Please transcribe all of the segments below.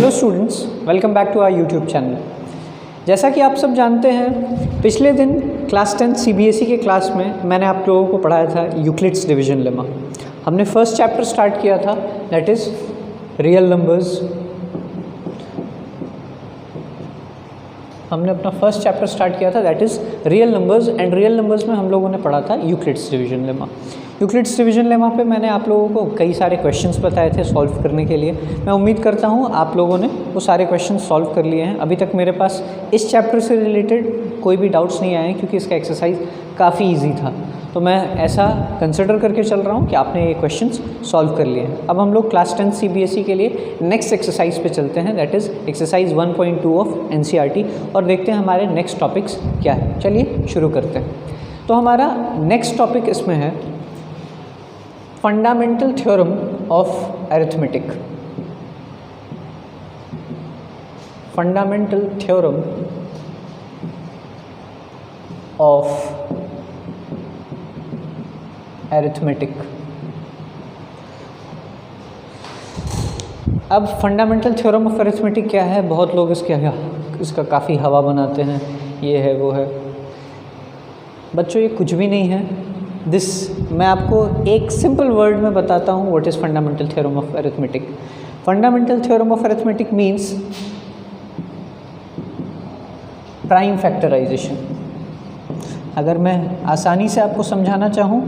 Hello students, welcome back to our YouTube channel. जैसा कि आप सब जानते हैं, पिछले दिन क्लास 10 सीबीएसई के क्लास में मैंने आप लोगों को पढ़ाया था यूक्लिड्स डिवीजन लेमा। हमने फर्स्ट चैप्टर स्टार्ट किया था, दैट इज़ रियल नंबर्स। हमने अपना फर्स्ट चैप्टर स्टार्ट किया था, that is real numbers. And real numbers में हम लोगों ने पढ़ा था Euclid's division lemma. Euclid's division lemma पे मैंने आप लोगों को कई सारे क्वेश्चंस बताए थे सॉल्व करने के लिए। मैं उम्मीद करता हूँ आप लोगों ने वो सारे क्वेश्चंस सॉल्व कर लिए हैं। अभी तक मेरे पास इस चैप्टर से रिलेटेड कोई भी डाउट्स नहीं आए हैं, क्योंकि इसका एक्सरसाइज काफ़ी ईजी था। तो मैं ऐसा कंसिडर करके चल रहा हूँ कि आपने ये क्वेश्चंस सॉल्व कर लिए हैं। अब हम लोग क्लास 10 सीबीएसई के लिए नेक्स्ट एक्सरसाइज पे चलते हैं, that is exercise 1.2 of NCERT, और देखते हैं हमारे नेक्स्ट टॉपिक्स क्या है। चलिए शुरू करते हैं। तो हमारा नेक्स्ट टॉपिक इसमें है fundamental theorem of arithmetic. Fundamental theorem of arithmetic. अब फंडामेंटल थ्योरम ऑफ अरिथमेटिक क्या है? बहुत लोग इसका काफ़ी हवा बनाते हैं, ये है वो है। बच्चों, ये कुछ भी नहीं है। मैं आपको एक सिंपल वर्ड में बताता हूँ what is fundamental theorem of arithmetic. Fundamental theorem of arithmetic means prime factorisation. अगर मैं आसानी से आपको समझाना चाहूँ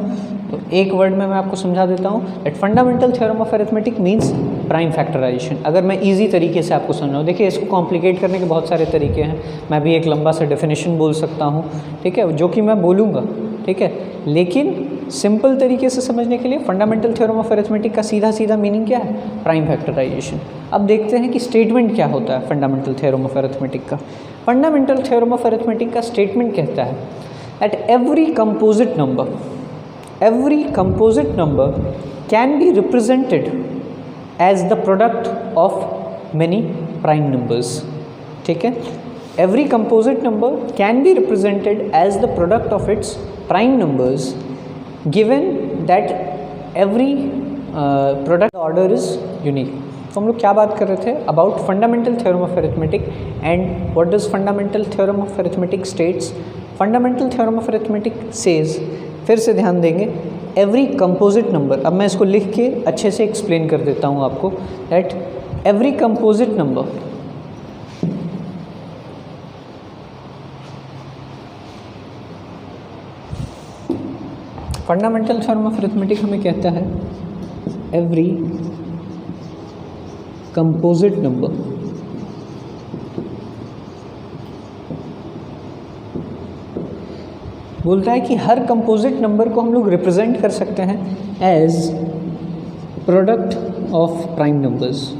तो एक वर्ड में मैं आपको समझा देता हूँ that fundamental theorem of arithmetic means prime factorisation. अगर मैं इजी तरीके से आपको समझाऊँ, देखिए इसको कॉम्प्लिकेट करने के बहुत सारे तरीके हैं। मैं भी एक लंबा सा डेफिनेशन बोल सकता हूँ, ठीक है, जो कि मैं बोलूँगा, ठीक है, लेकिन सिंपल तरीके से समझने के लिए फंडामेंटल थ्योरम ऑफ अरिथमेटिक का सीधा सीधा मीनिंग क्या है? Prime factorisation. अब देखते हैं कि स्टेटमेंट क्या होता है फंडामेंटल थ्योरम ऑफ अरिथमेटिक का। फंडामेंटल थ्योरम ऑफ अरिथमेटिक का स्टेटमेंट कहता है that every composite number can be represented as the product of many prime numbers। ठीक है, every composite number can be represented as the product of its prime numbers given that every product order is unique। तो हम लोग क्या बात कर रहे थे? About fundamental theorem of arithmetic and what does fundamental theorem of arithmetic states. Fundamental theorem of arithmetic says, फिर से ध्यान देंगे, एवरी कंपोजिट नंबर। अब मैं इसको लिख के अच्छे से एक्सप्लेन कर देता हूँ आपको that every composite number fundamental theorem of arithmetic हमें कहता है एवरी कंपोजिट नंबर बोलता है कि हर कंपोजिट नंबर को हम लोग रिप्रेजेंट कर सकते हैं as product of prime numbers.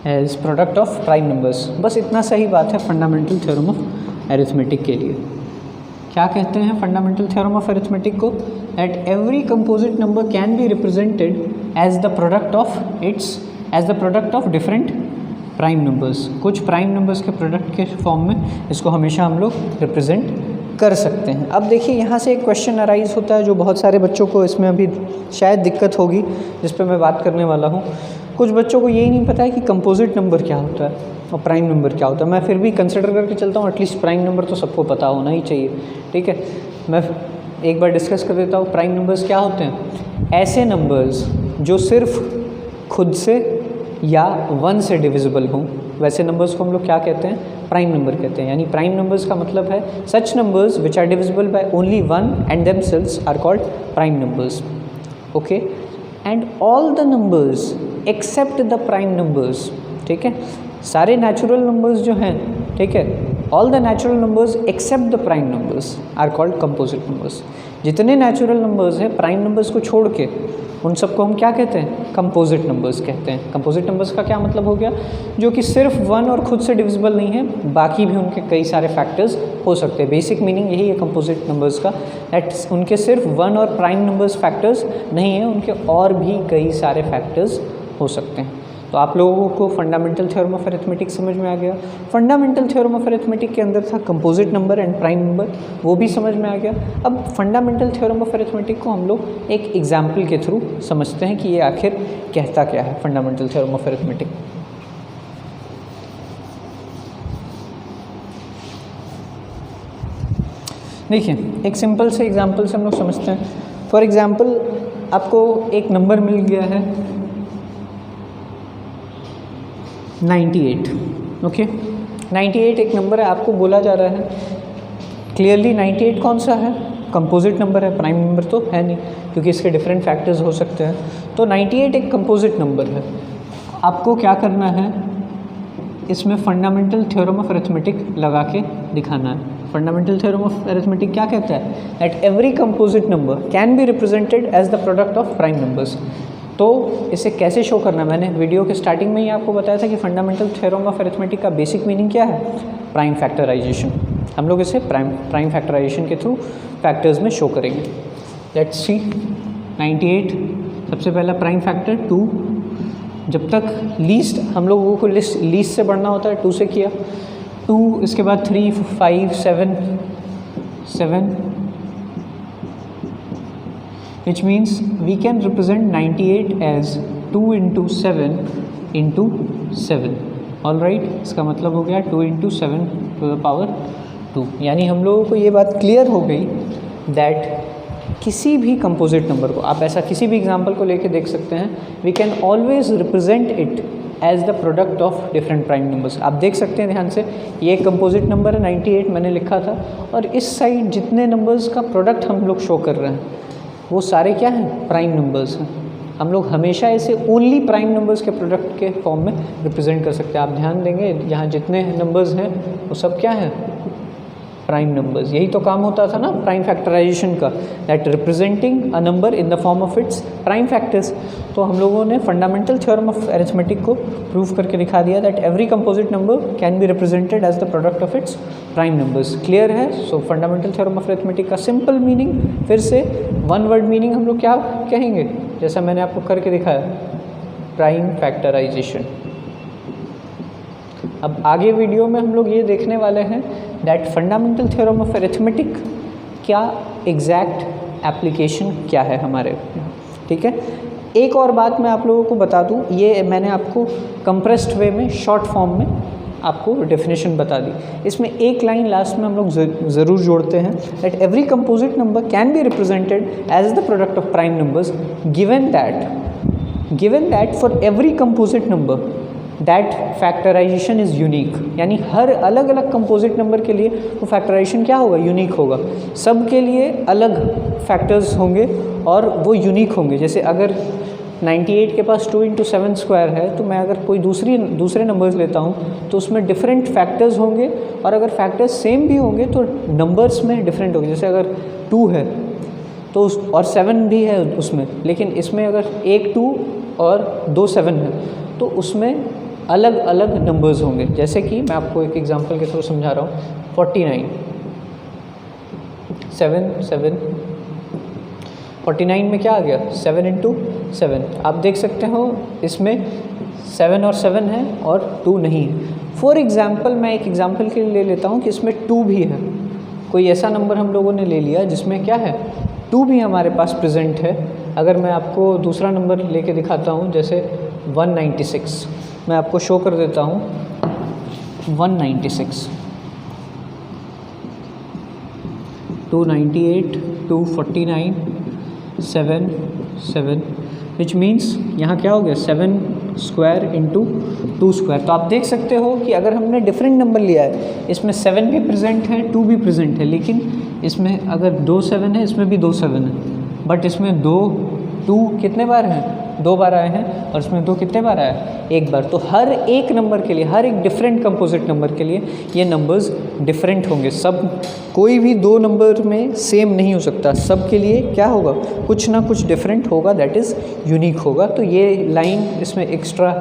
As product of prime numbers. बस इतना सही बात है फंडामेंटल थ्योरम ऑफ अरिथमेटिक के लिए। क्या कहते हैं फंडामेंटल थ्योरम ऑफ अरिथमेटिक को? That every composite number can be represented as the product of different prime numbers. कुछ प्राइम नंबर्स के प्रोडक्ट के फॉर्म में इसको हमेशा हम लोग रिप्रेजेंट कर सकते हैं। अब देखिए, यहाँ से एक क्वेश्चन अराइज होता है जो बहुत सारे बच्चों को इसमें अभी शायद दिक्कत होगी, जिस पे मैं बात करने वाला हूँ। कुछ बच्चों को यही नहीं पता है कि कंपोजिट नंबर क्या होता है और प्राइम नंबर क्या होता है। मैं फिर भी कंसिडर करके चलता हूँ, एटलीस्ट प्राइम नंबर तो सबको पता होना ही चाहिए, ठीक है। मैं एक बार डिस्कस कर देता हूँ। प्राइम नंबर्स क्या होते हैं? ऐसे नंबर्स जो सिर्फ खुद से या 1 से डिविजिबल हों, वैसे नंबर्स को हम लोग क्या कहते हैं? प्राइम नंबर कहते हैं। यानी प्राइम नंबर्स का मतलब है such numbers which are divisible by only 1 and themselves are called prime numbers. Okay, and all the numbers except the prime numbers, ठीक है, सारे नेचुरल नंबर्स जो हैं, ठीक है, all the natural numbers except the prime numbers are called composite numbers. जितने natural numbers हैं prime numbers को छोड़ के, उन सबको हम क्या कहते हैं? कंपोजिट नंबर्स कहते हैं। कंपोजिट नंबर्स का क्या मतलब हो गया? जो कि सिर्फ 1 और खुद से डिविजिबल नहीं है, बाकी भी उनके कई सारे फैक्टर्स हो सकते हैं। बेसिक मीनिंग यही है कंपोजिट नंबर्स का, दैट उनके सिर्फ 1 और प्राइम नंबर्स फैक्टर्स नहीं है, उनके और भी कई सारे फैक्टर्स हो सकते हैं। तो आप लोगों को फंडामेंटल थ्योरम ऑफ अरिथमेटिक समझ में आ गया। फंडामेंटल थ्योरम ऑफ अरिथमेटिक के अंदर था composite number and prime number, वो भी समझ में आ गया। अब फंडामेंटल थ्योरम ऑफ अरिथमेटिक को हम लोग एक एग्जाम्पल के थ्रू समझते हैं कि ये आखिर कहता क्या है फंडामेंटल थ्योरम ऑफ अरिथमेटिक। देखिए एक सिंपल से एग्जाम्पल से हम लोग समझते हैं। फॉर एग्जाम्पल आपको एक नंबर मिल गया है 98, ओके 98 एक नंबर है, आपको बोला जा रहा है क्लियरली 98 कौन सा है, कंपोजिट नंबर है, प्राइम नंबर तो है नहीं क्योंकि इसके डिफरेंट फैक्टर्स हो सकते हैं। तो 98 एक कंपोजिट नंबर है। आपको क्या करना है, इसमें फंडामेंटल थ्योरम ऑफ अरिथमेटिक लगा के दिखाना है। फंडामेंटल थ्योरम ऑफ अरिथमेटिक क्या कहता है, that every composite number can be represented as the product of prime numbers. तो इसे कैसे शो करना है, मैंने वीडियो के स्टार्टिंग में ही आपको बताया था कि फंडामेंटल थ्योरम ऑफ अरिथमेटिक का बेसिक मीनिंग क्या है, प्राइम फैक्टराइजेशन। हम लोग इसे प्राइम फैक्टराइजेशन के थ्रू फैक्टर्स में शो करेंगे। लेट्स सी 98 सबसे पहला प्राइम फैक्टर 2, जब तक लीस्ट हम लोगों को लीस्ट से बढ़ना होता है 2 से किया, 2 इसके बाद 3 5 7 which means we can represent 98 as 2 into 7 into 7। All right, इसका मतलब हो गया 2 into 7 to the power 2। यानी हम लोगों को ये बात क्लियर हो गई दैट किसी भी कंपोजिट नंबर को आप ऐसा किसी भी एग्जांपल को लेके देख सकते हैं, we can always represent it as the product of different prime numbers. आप देख सकते हैं ध्यान से, ये कंपोजिट नंबर है 98 मैंने लिखा था, और इस साइड जितने नंबर्स का प्रोडक्ट हम लोग शो कर रहे हैं वो सारे क्या हैं, प्राइम नंबर्स हैं। हम लोग हमेशा इसे ओनली प्राइम नंबर्स के प्रोडक्ट के फॉर्म में रिप्रेजेंट कर सकते हैं। आप ध्यान देंगे यहाँ जितने नंबर्स हैं वो सब क्या हैं, प्राइम नंबर्स। यही तो काम होता था ना प्राइम फैक्टराइजेशन का, that representing a number in the form of its prime factors. तो हम लोगों ने फंडामेंटल थ्योरम ऑफ अरिथमेटिक को प्रूव करके दिखा दिया that every composite number can be represented as the product of its prime numbers. Clear है? So fundamental theorem of arithmetic का सिंपल मीनिंग, फिर से वन वर्ड मीनिंग हम लोग क्या कहेंगे, जैसा मैंने आपको करके दिखाया, प्राइम फैक्टराइजेशन। अब आगे वीडियो में हम लोग ये देखने वाले हैं that fundamental theorem of arithmetic क्या एग्जैक्ट एप्लीकेशन क्या है हमारे, ठीक है। एक और बात मैं आप लोगों को बता दूं, ये मैंने आपको कंप्रेस्ड वे में शॉर्ट फॉर्म में आपको डेफिनेशन बता दी। इसमें एक लाइन लास्ट में हम लोग ज़रूर जोड़ते हैं that every composite number can be represented as the product of prime numbers given that for every composite number that factorisation is unique. यानी हर अलग अलग कंपोजिट नंबर के लिए वो फैक्टराइजेशन क्या होगा, यूनिक होगा। सब के लिए अलग फैक्टर्स होंगे और वो यूनिक होंगे। जैसे अगर 98 के पास 2 into 7 स्क्वायर है, तो मैं अगर कोई दूसरे नंबर्स लेता हूँ तो उसमें डिफरेंट फैक्टर्स होंगे, और अगर फैक्टर्स सेम भी होंगे तो नंबर्स में डिफरेंट होंगे। जैसे अगर 2 है तो और 7 भी है उसमें, लेकिन इसमें अगर एक 2 और 2 7 है तो उसमें अलग अलग नंबर्स होंगे। जैसे कि मैं आपको एक एग्जांपल के थ्रू समझा रहा हूँ, 49 7 49 में क्या आ गया, 7 into 7। आप देख सकते हो इसमें 7 और 7 है और 2 नहीं है। फॉर एग्जांपल मैं एक एग्जांपल के लिए ले लेता हूँ कि इसमें 2 भी है। कोई ऐसा नंबर हम लोगों ने ले लिया जिसमें क्या है, 2 भी हमारे पास प्रेजेंट है। अगर मैं आपको दूसरा नंबर लेके दिखाता हूँ, जैसे 196, मैं आपको शो कर देता हूँ 196, 298, 249, 7 विच मीन्स यहाँ क्या हो गया, 7 स्क्वायर इंटू 2 स्क्वायर। तो आप देख सकते हो कि अगर हमने डिफरेंट नंबर लिया है, इसमें 7 भी प्रेजेंट है, 2 भी प्रेजेंट है, लेकिन इसमें अगर 2 7 है, इसमें भी 2 7 है, बट इसमें 2 कितने बार हैं, 2 बार आए हैं, और इसमें 2 कितने बार आया है, 1 बार। तो हर एक नंबर के लिए, हर एक डिफरेंट कंपोजिट नंबर के लिए ये नंबर्स डिफरेंट होंगे। सब, कोई भी 2 नंबर में सेम नहीं हो सकता, सब के लिए क्या होगा, कुछ ना कुछ डिफरेंट होगा, दैट इज़ यूनिक होगा। तो ये लाइन इसमें एक्स्ट्रा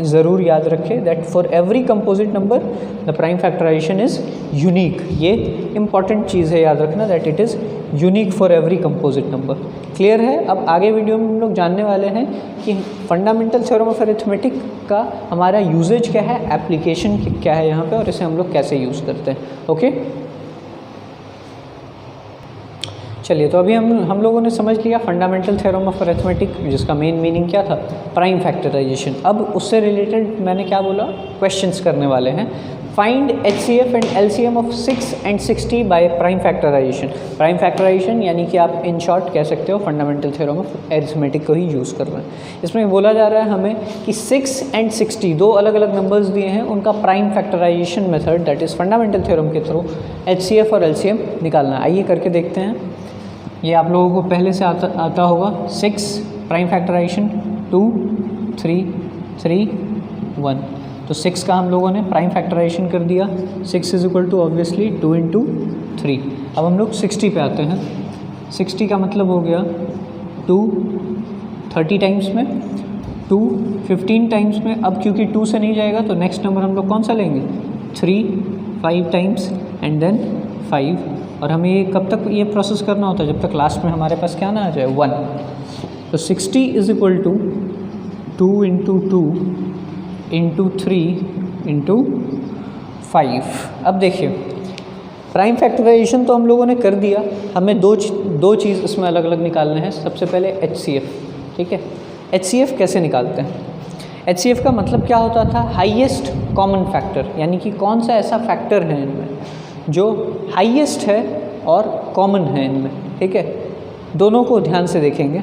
ज़रूर याद रखें that for every composite number the prime factorisation is unique. ये इंपॉर्टेंट चीज़ है, याद रखना that it is unique for every composite number. Clear है? अब आगे वीडियो में हम लोग जानने वाले हैं कि फंडामेंटल थ्योरम ऑफ अरिथमेटिक का हमारा यूजेज क्या है, एप्लीकेशन क्या है यहाँ पे, और इसे हम लोग कैसे यूज़ करते हैं। ओके, चलिए, तो अभी हम लोगों ने समझ लिया फंडामेंटल थ्योरम ऑफ अरिथमेटिक, जिसका मेन मीनिंग क्या था, प्राइम फैक्टराइजेशन। अब उससे रिलेटेड मैंने क्या बोला, क्वेश्चंस करने वाले हैं। Find HCF and LCM of 6 and 60 by prime factorisation. Prime factorisation यानी कि आप इन शॉर्ट कह सकते हो फंडामेंटल थ्योरम ऑफ अरिथमेटिक को ही यूज़ कर रहे हैं। इसमें बोला जा रहा है हमें कि 6 and 60 दो अलग अलग नंबर्स दिए हैं, उनका prime factorisation method that is fundamental theorem के थ्रू HCF और LCM निकालना। आइए करके देखते हैं। ये आप लोगों को पहले से आता होगा। 6 प्राइम फैक्टराइजेशन 2 3 3 1, तो 6 का हम लोगों ने प्राइम फैक्टराइजेशन कर दिया। 6 इज इक्वल टू ऑब्वियसली 2 × 3। अब हम लोग 60 पे आते हैं। 60 का मतलब हो गया 2 30 टाइम्स में, 2 15 टाइम्स में। अब क्योंकि 2 से नहीं जाएगा तो नेक्स्ट नंबर हम लोग कौन सा लेंगे, 3 5 टाइम्स एंड देन 5। और हमें ये कब तक ये प्रोसेस करना होता है, जब तक लास्ट में हमारे पास क्या ना आ जाए, 1। तो 60 इज इक्वल टू 2 × 2 × 3 × 5। अब देखिए, प्राइम फैक्टराइजेशन तो हम लोगों ने कर दिया, हमें दो चीज़ इसमें अलग अलग निकालने हैं। सबसे पहले HCF, ठीक है। HCF कैसे निकालते हैं? HCF का मतलब क्या होता था, हाईएस्ट कॉमन फैक्टर, यानी कि कौन सा ऐसा फैक्टर है इनमें जो हाईएस्ट है और कॉमन है इनमें, ठीक है। दोनों को ध्यान से देखेंगे,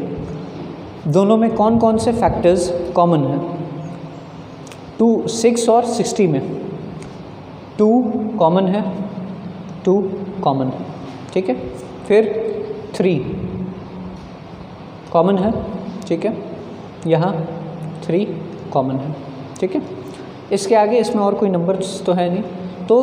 दोनों में कौन कौन से फैक्टर्स कॉमन हैं। 6 और 60 में 2 कॉमन है, 2 कॉमन है, ठीक है। फिर 3 कॉमन है, ठीक है। यहाँ 3 कॉमन है, ठीक है। इसके आगे इसमें और कोई नंबर्स तो है नहीं। तो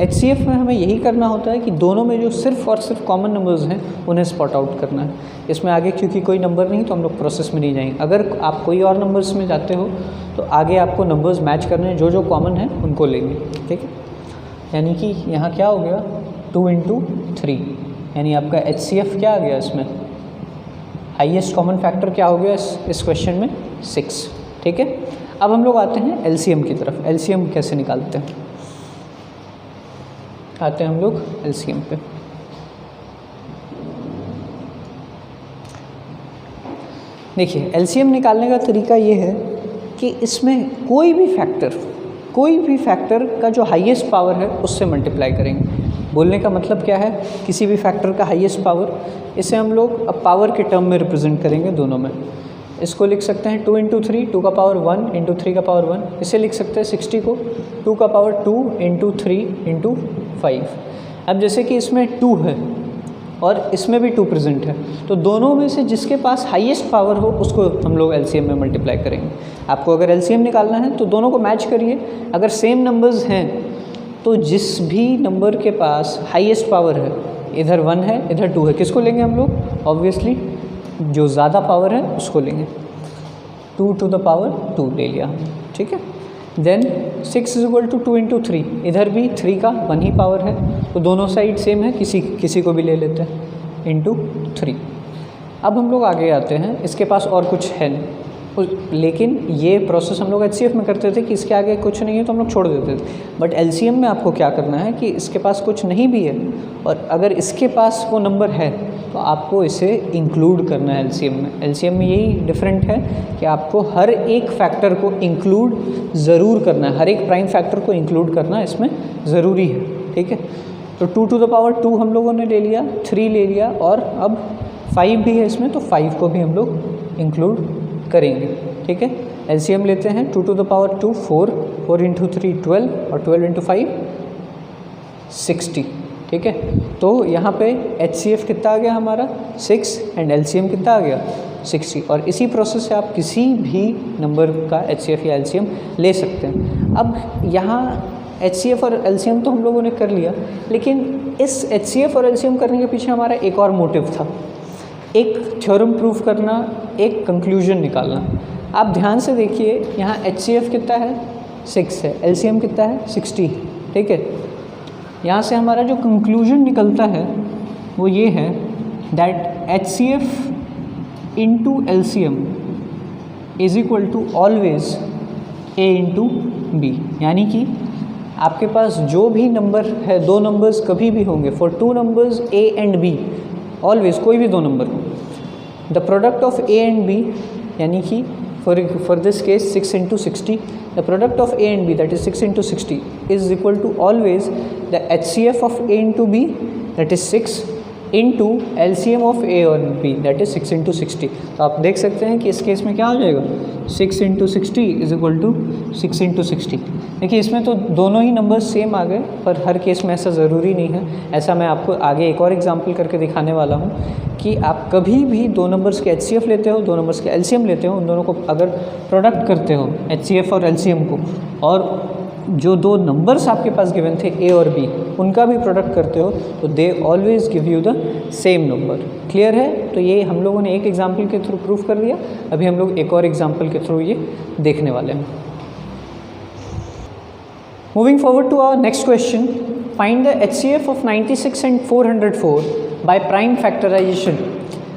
HCF में हमें यही करना होता है कि दोनों में जो सिर्फ और सिर्फ कॉमन नंबर्स हैं उन्हें स्पॉट आउट करना है। इसमें आगे क्योंकि कोई नंबर नहीं तो हम लोग प्रोसेस में नहीं जाएंगे। अगर आप कोई और नंबर्स में जाते हो तो आगे आपको नंबर्स मैच करने हैं, जो जो कॉमन है उनको लेंगे, ठीक है। यानी कि यहाँ क्या हो गया, 2 × 3, यानी आपका HCF क्या आ गया, इसमें हाईएस्ट कॉमन फैक्टर क्या हो गया इस क्वेश्चन में, 6, ठीक है। अब हम लोग आते हैं LCM की तरफ। LCM कैसे निकालते हैं, आते हैं हम लोग LCM पे। देखिए, LCM निकालने का तरीका ये है कि इसमें कोई भी फैक्टर का जो हाईएस्ट पावर है उससे मल्टीप्लाई करेंगे। बोलने का मतलब क्या है, किसी भी फैक्टर का हाईएस्ट पावर, इसे हम लोग अब पावर के टर्म में रिप्रेजेंट करेंगे दोनों में। इसको लिख सकते हैं 2 × 3, 2 का पावर 1 × 3 का पावर 1। इसे लिख सकते हैं 60 को 2 का पावर 2 × 3 × 5। अब जैसे कि इसमें 2 है और इसमें भी 2 प्रेजेंट है, तो दोनों में से जिसके पास हाईएस्ट पावर हो उसको हम लोग LCM में मल्टीप्लाई करेंगे। आपको अगर LCM निकालना है तो दोनों को मैच करिए। अगर सेम नंबर्स हैं तो जिस भी नंबर के पास हाईएस्ट पावर है, इधर 1 है इधर 2 है, किसको लेंगे हम लोग, ऑब्वियसली जो ज़्यादा पावर है उसको लेंगे। 2 × 2 ले लिया, ठीक है। देन 6 इज इक्वल टू 2 × 3, इधर भी 3 का 1 ही पावर है, तो दोनों साइड सेम है, किसी को भी ले लेते हैं, × 3। अब हम लोग आगे आते हैं, इसके पास और कुछ है नहीं, लेकिन ये प्रोसेस हम लोग HCF में करते थे कि इसके आगे कुछ नहीं है तो हम लोग छोड़ देते थे। बट LCM में आपको क्या करना है कि इसके पास कुछ नहीं भी है और अगर इसके पास वो नंबर है तो आपको इसे इंक्लूड करना है LCM में। LCM में यही डिफरेंट है कि आपको हर एक फैक्टर को इंक्लूड ज़रूर करना है, हर एक प्राइम फैक्टर को इंक्लूड करना इसमें ज़रूरी है, ठीक है। तो 2 2 हम लोगों ने ले लिया, 3 ले लिया और अब 5 भी है इसमें, तो 5 को भी हम लोग इंक्लूड करेंगे, ठीक है। LCM लेते हैं 2 2 4 4 × 3 12 और 12 × 5 60, ठीक है। तो यहाँ पे HCF कितना आ गया हमारा 6 एंड LCM कितना आ गया 60। और इसी प्रोसेस से आप किसी भी नंबर का HCF या LCM ले सकते हैं। अब यहाँ HCF और LCM तो हम लोगों ने कर लिया, लेकिन इस HCF और LCM करने के पीछे हमारा एक और मोटिव था, एक थ्योरम प्रूफ करना, एक कंक्लूजन निकालना। आप ध्यान से देखिए, यहाँ HCF कितना है 6 है, LCM कितना है 60, ठीक है। यहाँ से हमारा जो कंक्लूजन निकलता है वो ये है that HCF into LCM is equal to always A into B, यानी कि आपके पास जो भी नंबर है, दो नंबर्स कभी भी होंगे, for two numbers A and B always, कोई भी दो नंबर हो, the product of A and B, यानी कि for this case 6 into 60, the product of A and B, that is 6 into 60, is equal to always the HCF of A into B, that is 6 into LCM of A और B, that is 6 into 60। तो आप देख सकते हैं कि इस case में क्या हो जाएगा, 6 into 60 is equal to 6 into 60। देखिए इसमें तो दोनों ही नंबर सेम आ गए, पर हर केस में ऐसा ज़रूरी नहीं है। ऐसा मैं आपको आगे एक और एग्जांपल करके दिखाने वाला हूँ कि आप कभी भी दो नंबर्स के HCF लेते हो, दो नंबर्स के LCM लेते हो, उन दोनों को अगर प्रोडक्ट करते हो HCF और LCM को, और जो दो नंबर्स आपके पास गिवन थे A और B, उनका भी प्रोडक्ट करते हो, तो they always give you the same number. Clear है? तो ये हम लोगों ने एक एग्जांपल के थ्रू प्रूफ कर दिया, अभी हम लोग एक और एग्जांपल के थ्रू ये देखने वाले हैं। Moving forward to our next question, find the HCF of 96 and 404 by prime factorisation.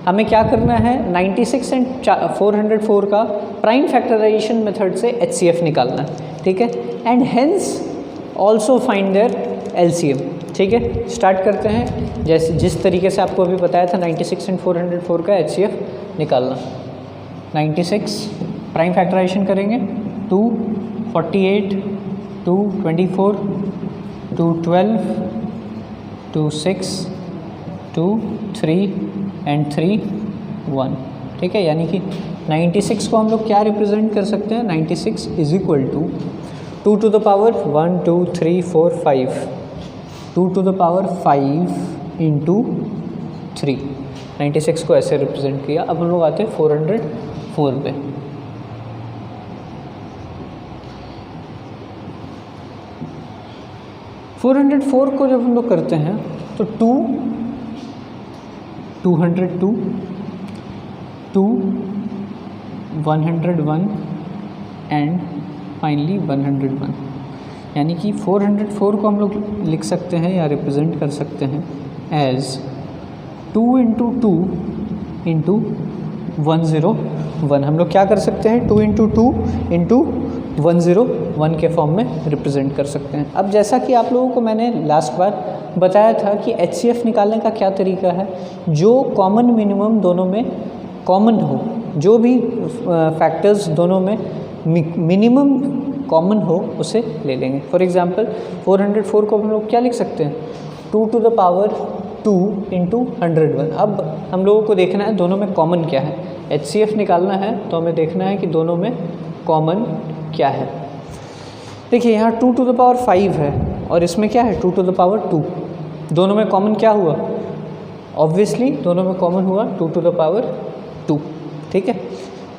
हमें क्या करना है, 96 एंड 404 का प्राइम फैक्टराइजेशन मेथड से HCF निकालना है, ठीक है, and hence also find their LCM। ठीक है, स्टार्ट करते हैं। जैसे जिस तरीके से आपको अभी बताया था 96 एंड 404 का HCF निकालना। 96 प्राइम फैक्टराइजेशन करेंगे, 2 48 2 24 2 12 2 6 2 3 एंड 3 1, ठीक है। यानी कि 96 को हम लोग क्या रिप्रेजेंट कर सकते हैं, 96 is equal to 2 to the power 1 2 3 4 5, 2 to the power 5 into 3। 96 को ऐसे रिप्रेजेंट किया। अब हम लोग आते हैं 404 पे। को जब हम लोग करते हैं तो 2 202 2 101 एंड फाइनली 101, यानी कि 404 को हम लोग लिख सकते हैं या रिप्रेजेंट कर सकते हैं एज 2 इंटू 2 इंटू 101। हम लोग क्या कर सकते हैं, 2 इंटू 2 इंटू 101 के फॉर्म में रिप्रेजेंट कर सकते हैं। अब जैसा कि आप लोगों को मैंने लास्ट बार बताया था कि HCF निकालने का क्या तरीका है, जो कॉमन मिनिमम दोनों में कॉमन हो, जो भी फैक्टर्स दोनों में मिनिमम कॉमन हो उसे ले लेंगे। फॉर एग्जांपल 404 को हम लोग क्या लिख सकते हैं, 2 टू द पावर 2 इंटू 101। अब हम लोगों को देखना है दोनों में कॉमन क्या है। HCF निकालना है तो हमें देखना है कि दोनों में कॉमन क्या है। देखिए यहाँ 2 टू द पावर 5 है और इसमें क्या है 2 टू द पावर 2। दोनों में कॉमन क्या हुआ, ऑब्वियसली दोनों में कॉमन हुआ 2 टू द पावर 2, ठीक है।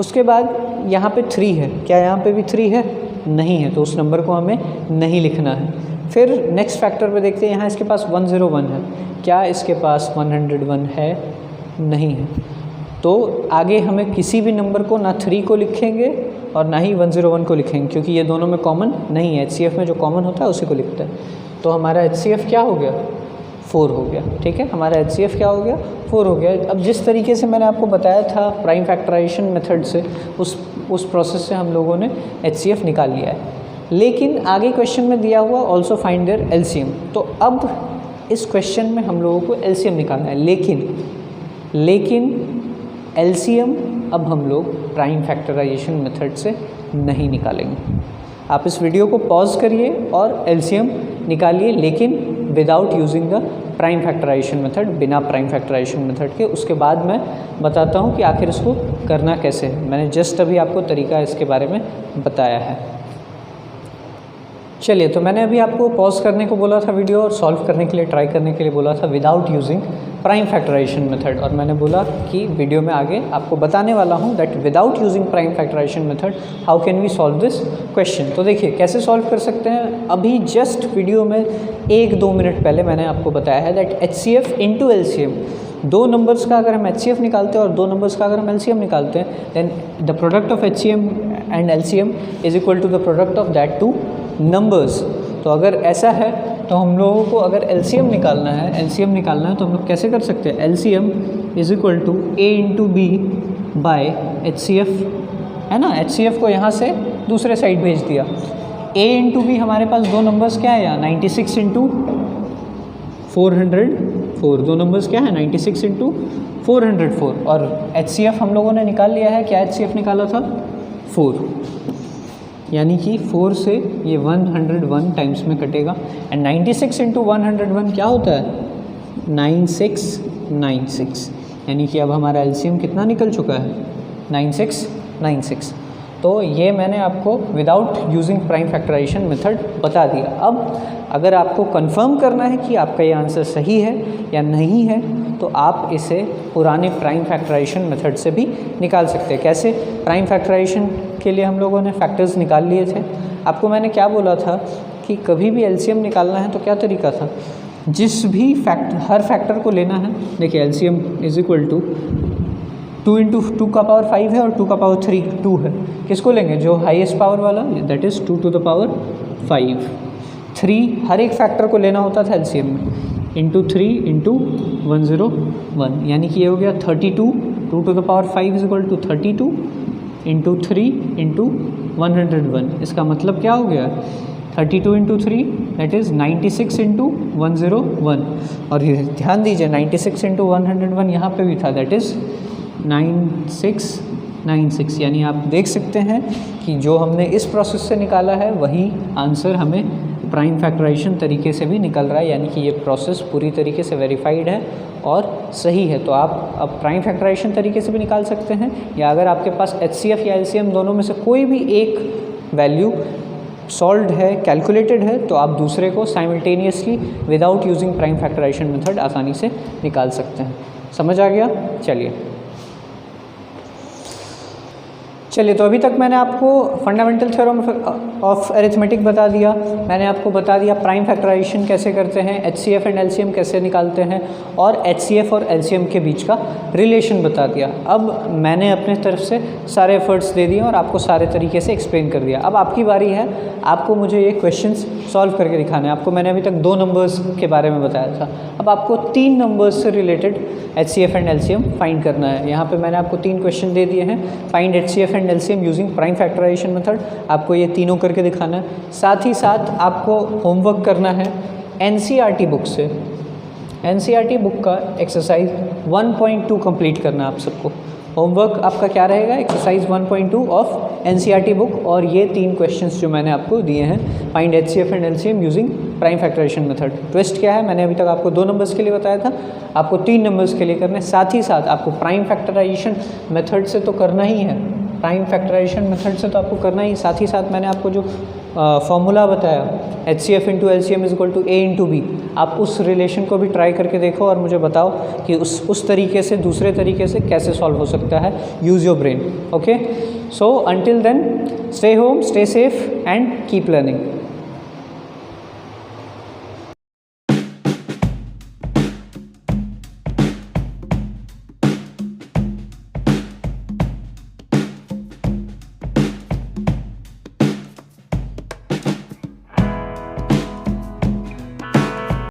उसके बाद यहाँ पे 3 है, क्या यहाँ पे भी 3 है, नहीं है, तो उस नंबर को हमें नहीं लिखना है। फिर नेक्स्ट फैक्टर पे देखते हैं, यहाँ इसके पास 101 है, क्या इसके पास 101 है, नहीं है, तो आगे हमें किसी भी नंबर को ना 3 को लिखेंगे और ना ही 101 को लिखेंगे, क्योंकि ये दोनों में कॉमन नहीं है। HCF में जो कॉमन होता है उसी को लिखता है। तो हमारा HCF क्या हो गया, 4 हो गया, ठीक है। हमारा HCF क्या हो गया, 4 हो गया। अब जिस तरीके से मैंने आपको बताया था प्राइम फैक्टराइजेशन मेथड से, उस प्रोसेस से हम लोगों ने HCF निकाल लिया है। लेकिन आगे क्वेश्चन में दिया हुआ ऑल्सो फाइंड देयर LCM, तो अब इस क्वेश्चन में हम लोगों को LCM निकालना है, लेकिन LCM अब हम लोग प्राइम फैक्टराइजेशन मेथड से नहीं निकालेंगे। आप इस वीडियो को पॉज करिए और LCM निकालिए, लेकिन without using the prime factorisation method, बिना प्राइम फैक्टराइजेशन मेथड के। उसके बाद मैं बताता हूँ कि आखिर इसको करना कैसे है। मैंने जस्ट अभी आपको तरीका इसके बारे में बताया है। चलिए, तो मैंने अभी आपको पॉज करने को बोला था वीडियो और सॉल्व करने के लिए ट्राई करने के लिए बोला था without using prime factorisation method, और मैंने बोला कि वीडियो में आगे आपको बताने वाला हूँ that without using prime factorisation method how can we solve this question. तो देखिए कैसे सॉल्व कर सकते हैं। अभी जस्ट वीडियो में 1-2 मिनट पहले मैंने आपको बताया है दैट HCF इंटू LCM दो नंबर्स का अगर हम HCF निकालते हैं और दो नंबर्स का अगर हम LCM निकालते हैं, then the product of HCM and LCM is equal to the product of that two numbers. तो अगर ऐसा है तो हम लोगों को अगर LCM निकालना है तो हम लोग कैसे कर सकते हैं? LCM is equal to A into B by HCF, है ना। HCF को यहाँ से दूसरे साइड भेज दिया। A इंटू B हमारे पास दो नंबर्स क्या है यहाँ? 96 इंटू 404, दो नंबर्स क्या है? 96 इंटू 404। और HCF हम लोगों ने निकाल लिया है, क्या HCF निकाला था? 4, यानी कि 4 से ये 101 टाइम्स में कटेगा। एंड 96 इंटू 101 क्या होता है? 9696, यानी कि अब हमारा LCM कितना निकल चुका है? 9696। तो ये मैंने आपको without using prime factorisation method बता दिया। अब अगर आपको कंफर्म करना है कि आपका ये आंसर सही है या नहीं है, तो आप इसे पुराने प्राइम फैक्टराइजेशन मेथड से भी निकाल सकते हैं। कैसे? प्राइम फैक्टराइजेशन के लिए हम लोगों ने फैक्टर्स निकाल लिए थे। आपको मैंने क्या बोला था कि कभी भी LCM निकालना है तो क्या तरीका था? जिस भी हर फैक्टर को लेना है। देखिए LCM is equal to 2 into 2 का पावर 5 है और 2 का पावर 3 2 है। किसको लेंगे? जो हाईएस्ट पावर वाला, that is 2 to the power 5। 3 हर एक फैक्टर को लेना होता था LCM में, इंटू 3 इंटू 101, यानी कि ये हो गया 32। 2 to the power 5 is equal to 32 into 3 into 101। इसका मतलब क्या हो गया? 32 इंटू 3 दैट इज़ 96 इंटू 101। और ये ध्यान दीजिए 96 इंटू 101 यहाँ पे भी था, दैट इज़ 9696। यानी आप देख सकते हैं कि जो हमने इस प्रोसेस से निकाला है वही आंसर हमें प्राइम फैक्टराइजेशन तरीके से भी निकल रहा है, यानी कि ये प्रोसेस पूरी तरीके से वेरीफाइड है और सही है। तो आप अब प्राइम फैक्टराइजेशन तरीके से भी निकाल सकते हैं, या अगर आपके पास HCF या LCM दोनों में से कोई भी एक वैल्यू सॉल्व्ड है, कैलकुलेटेड है, तो आप दूसरे को simultaneously without using prime factorisation method आसानी से निकाल सकते हैं। समझ आ गया? चलिए, तो अभी तक मैंने आपको फंडामेंटल थ्योरम ऑफ अरिथमेटिक बता दिया, मैंने आपको बता दिया प्राइम फैक्टराइजेशन कैसे करते हैं, HCF एंड LCM कैसे निकालते हैं, और HCF और LCM के बीच का रिलेशन बता दिया। अब मैंने अपने तरफ से सारे एफर्ट्स दे दिए और आपको सारे तरीके से एक्सप्लेन कर दिया। अब आपकी बारी है, आपको मुझे ये क्वेश्चंस सॉल्व करके दिखाने हैं। आपको मैंने अभी तक 2 नंबर्स के बारे में बताया था, अब आपको 3 नंबर्स से related HCF and LCM find करना है। यहाँ पे मैंने आपको 3 क्वेश्चन दे दिए हैं। Find HCF and LCM using prime factorisation method, आपको ये तीनों करके दिखाना है। साथ ही साथ आपको होमवर्क करना है NCERT बुक से। NCERT बुक का एक्सरसाइज 1.2 कंप्लीट करना है आप सबको। होमवर्क आपका क्या रहेगा? एक्सरसाइज 1.2 ऑफ NCERT बुक, और ये 3 क्वेश्चंस जो मैंने आपको दिए हैं, find HCF and LCM using prime factorisation method. Twist क्या है? मैंने अभी तक आपको 2 नंबर्स के लिए बताया था, आपको 3 नंबर्स के लिए करने। साथ ही साथ आपको प्राइम फैक्टराइजेशन मेथड से तो करना ही है, प्राइम फैक्टराइजेशन मेथड से तो आपको करना ही। साथ ही साथ मैंने आपको जो फॉर्मूला बताया HCF into LCM is equal to A into B, आप उस रिलेशन को भी ट्राई करके देखो और मुझे बताओ कि उस तरीके से, दूसरे तरीके से कैसे सॉल्व हो सकता है। Use your brain. Okay, so until then, stay home, stay safe and keep learning.